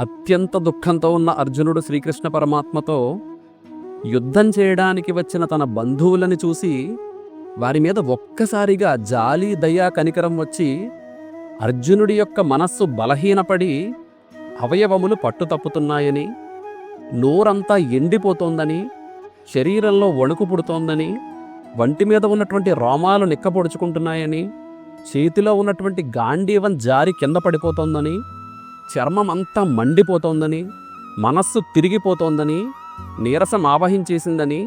అత్యంత దుఃఖంతో ఉన్న అర్జునుడు శ్రీకృష్ణ పరమాత్మతో యుద్ధం చేయడానికి వచ్చిన తన బంధువులని చూసి వారి మీద ఒక్కసారిగా జాలి దయ కనికరం వచ్చి అర్జునుడి యొక్క మనస్సు బలహీనపడి అవయవములు పట్టుతప్పుతున్నాయని, నోరంతా ఎండిపోతోందని, శరీరంలో వణుకు పుడుతోందని, వంటి మీద ఉన్నటువంటి రోమాలు నిక్కపొడుచుకుంటున్నాయని, చేతిలో ఉన్నటువంటి గాంధీవం జారి కింద పడిపోతోందని, చర్మం అంతా మండిపోతోందని, మనస్సు తిరిగిపోతోందని, నీరసం ఆవహించేసిందని,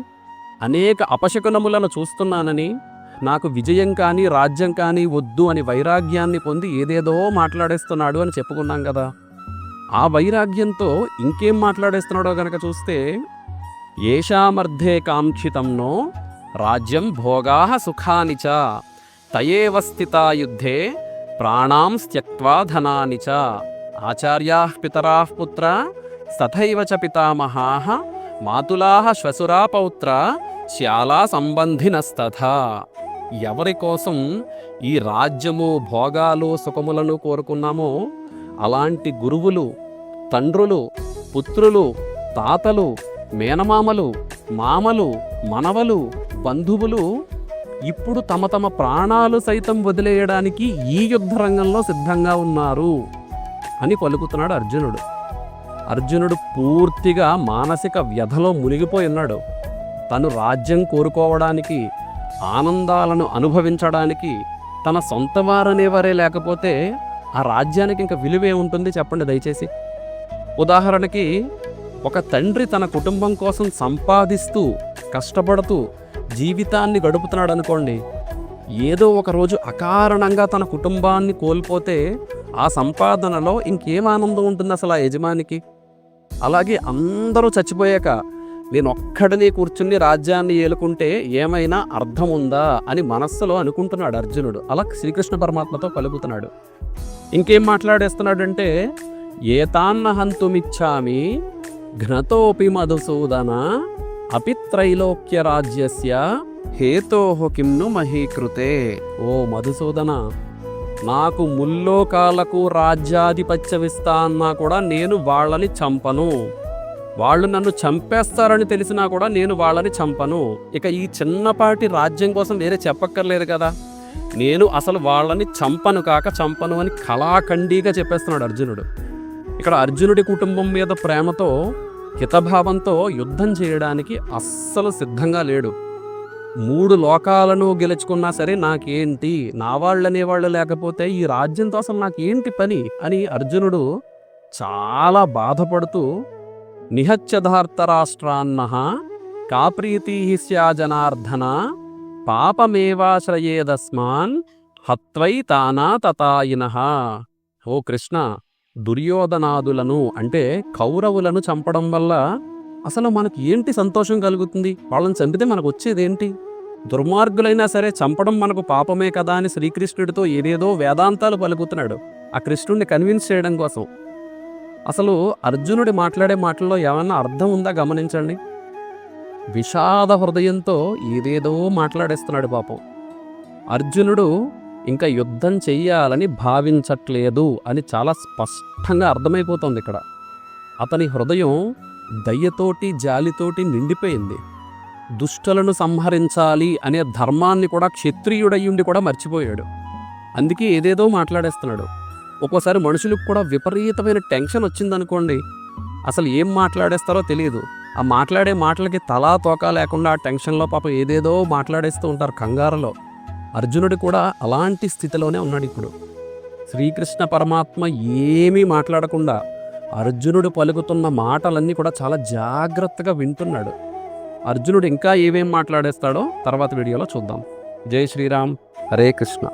అనేక అపశకునములను చూస్తున్నానని, నాకు విజయం కానీ రాజ్యం కానీ వద్దు అని వైరాగ్యాన్ని పొంది ఏదేదో మాట్లాడేస్తున్నాడు అని చెప్పుకున్నాం కదా. ఆ వైరాగ్యంతో ఇంకేం మాట్లాడేస్తున్నాడో గనక చూస్తే, ఏషామర్థే కాంక్షితంనో రాజ్యం భోగా సుఖాని చ తయేవ స్థితా యుద్ధే ప్రాణాం త్యక్త్వా ధనాని చ ఆచార్యాః పితరాః పుత్ర తథైవ చ పితామహాః మాతులాః శ్వశురా పౌత్ర శ్యాలా సంబంధినస్తథా. ఎవరి కోసం ఈ రాజ్యము భోగాలు సుఖములను కోరుకున్నామో అలాంటి గురువులు, తండ్రులు, పుత్రులు, తాతలు, మేనమామలు, మామలు, మనవలు, బంధువులు ఇప్పుడు తమ తమ ప్రాణాలు సైతం వదిలేయడానికి ఈ యుద్ధ రంగంలో సిద్ధంగా ఉన్నారు అని పలుకుతున్నాడు అర్జునుడు. అర్జునుడు పూర్తిగా మానసిక వ్యధలో మునిగిపోయి ఉన్నాడు. తను రాజ్యం కోరుకోవడానికి, ఆనందాలను అనుభవించడానికి తన సొంత వారనేవారే లేకపోతే ఆ రాజ్యానికి ఇంకా విలువే ఉంటుంది చెప్పండి దయచేసి. ఉదాహరణకి, ఒక తండ్రి తన కుటుంబం కోసం సంపాదిస్తూ కష్టపడుతూ జీవితాన్ని గడుపుతున్నాడు అనుకోండి. ఏదో ఒక రోజు అకారణంగా తన కుటుంబాన్ని కోల్పోతే ఆ సంపాదనలో ఇంకేం ఆనందం ఉంటుంది అసలు ఆ యజమానికి? అలాగే అందరూ చచ్చిపోయాక నేను ఒక్కడిని కూర్చుని రాజ్యాన్ని ఏలుకుంటే ఏమైనా అర్థం ఉందా అని మనస్సులో అనుకుంటున్నాడు అర్జునుడు. అలా శ్రీకృష్ణ పరమాత్మతో పలుకుతున్నాడు. ఇంకేం మాట్లాడేస్తున్నాడంటే, ఏతాన్న హంతుమిచ్చామి ఘ్నతోపి మధుసూదన అపిత్రైలోక్య రాజ్యస్య హేతోః కిమ్ను మహీకృతే. ఓ మధుసూదన, నాకు ముల్లోకాలకు రాజ్యాధిపత్యమిస్తా అన్నా కూడా నేను వాళ్ళని చంపను. వాళ్ళు నన్ను చంపేస్తారని తెలిసినా కూడా నేను వాళ్ళని చంపను. ఇక ఈ చిన్నపాటి రాజ్యం కోసం వేరే చెప్పక్కర్లేదు కదా, నేను అసలు వాళ్ళని చంపను అని కళాఖండీగా చెప్పేస్తున్నాడు అర్జునుడు. ఇక్కడ అర్జునుడి కుటుంబం మీద ప్రేమతో, హితభావంతో యుద్ధం చేయడానికి అస్సలు సిద్ధంగా లేడు. 3 లోకాలను గెలుచుకున్నా సరే నాకేంటి, నా వాళ్ళనేవాళ్ళు లేకపోతే ఈ రాజ్యంతో అసలు నాకేంటి పని అని అర్జునుడు చాలా బాధపడుతూ, నిహత్యధార్తరాష్ట్రాన్నః కాప్రీతి స్యా జనార్దన పాపమేవాశ్రయేదస్మాన్ హత్వైతానా తతాయినః. ఓ కృష్ణ, దుర్యోధనాదులను అంటే కౌరవులను చంపడం వల్ల అసలు మనకి ఏంటి సంతోషం కలుగుతుంది? వాళ్ళని చంపితే మనకు వచ్చేదేంటి? దుర్మార్గులైనా సరే చంపడం మనకు పాపమే కదా అని శ్రీకృష్ణుడితో ఏదేదో వేదాంతాలు పలుకుతున్నాడు ఆ కృష్ణుడిని కన్విన్స్ చేయడం కోసం. అసలు అర్జునుడి మాట్లాడే మాటల్లో ఏమన్నా అర్థం ఉందా గమనించండి. విషాద హృదయంతో ఏదేదో మాట్లాడేస్తున్నాడు పాపం. అర్జునుడు ఇంకా యుద్ధం చెయ్యాలని భావించట్లేదు అని చాలా స్పష్టంగా అర్థమైపోతుంది ఇక్కడ. అతని హృదయం దయ్యతోటి జాలితోటి నిండిపోయింది. దుష్టులను సంహరించాలి అనే ధర్మాన్ని కూడా క్షత్రియుడయ్యుండి కూడా మర్చిపోయాడు. అందుకే ఏదేదో మాట్లాడేస్తున్నాడు. ఒక్కోసారి మనుషులకు కూడా విపరీతమైన టెన్షన్ వచ్చిందనుకోండి, అసలు ఏం మాట్లాడేస్తారో తెలియదు. ఆ మాట్లాడే మాటలకి తలా తోకా లేకుండా ఆ టెన్షన్లో పాపం ఏదేదో మాట్లాడేస్తూ ఉంటారు కంగారులో. అర్జునుడు కూడా అలాంటి స్థితిలోనే ఉన్నాడు ఇప్పుడు. శ్రీకృష్ణ పరమాత్మ ఏమీ మాట్లాడకుండా అర్జునుడు పలుకుతున్న మాటలన్నీ కూడా చాలా జాగ్రత్తగా వింటున్నాడు. అర్జునుడు ఇంకా ఏమేం మాట్లాడేస్తాడో తర్వాత వీడియోలో చూద్దాం. జై శ్రీరామ్, హరే కృష్ణ.